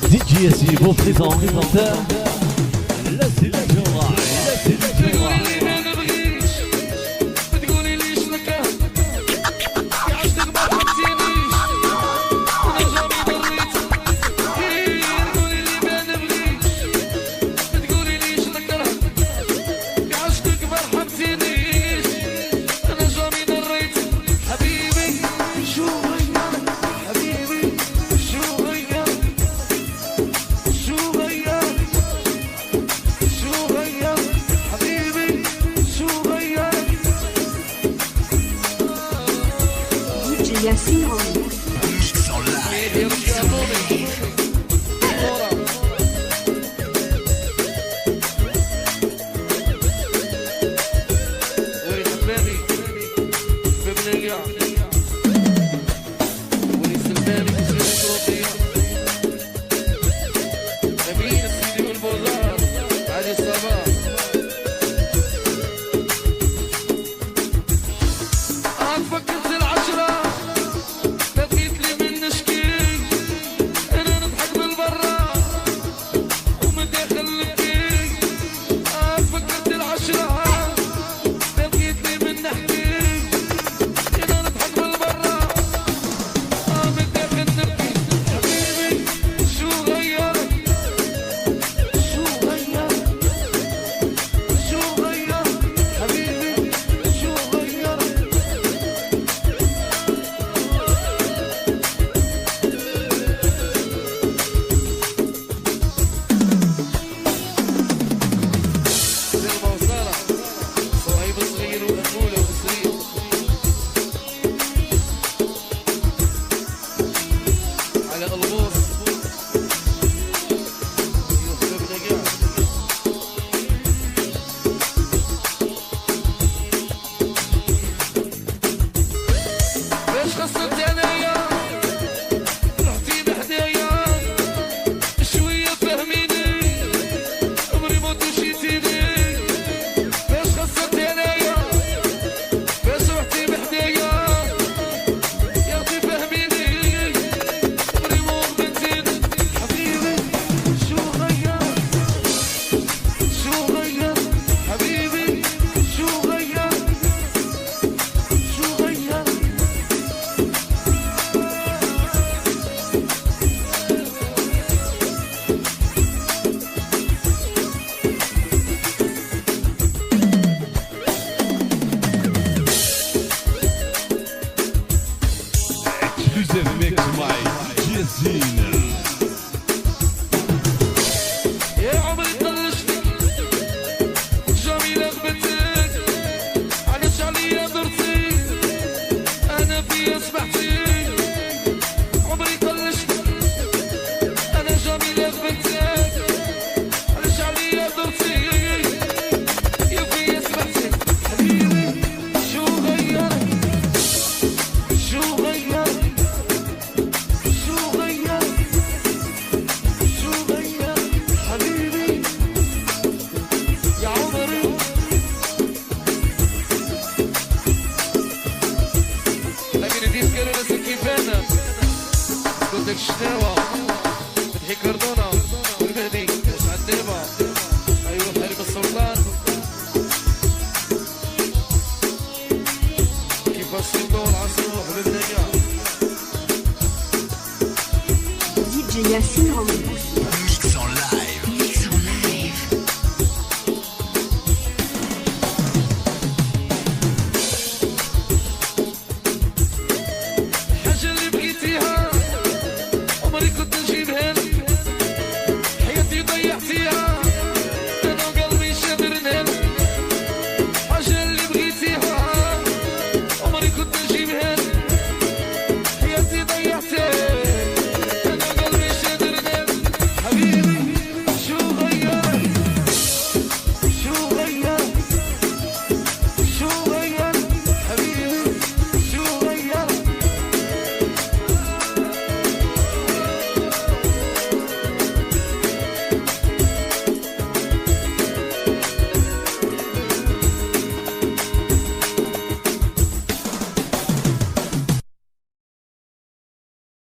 DJ Yassine vous présente la sélection راعي la sélection راعي Yassine Remix. Mix en live. Exclusive mix by Yassine. يا عمري طلشتك جميلة غبتك علاش عليا درتي أنا فيا سبحتك عمري طلشتك أنا جميلة غبتك علاش عليا درتي يا فيا سبحتك حبيبي شو غيرك شو غيرك شو غيرك شو غيرك حبيبي يا عمري أمين ديس قالوا لازم كيفانا قلتلك شناوة فتحي كردونة والمهدي سعد ديما أيوة حليم السلطان كيفاش يدور العصر بالنجاة DJ Yassine Remix.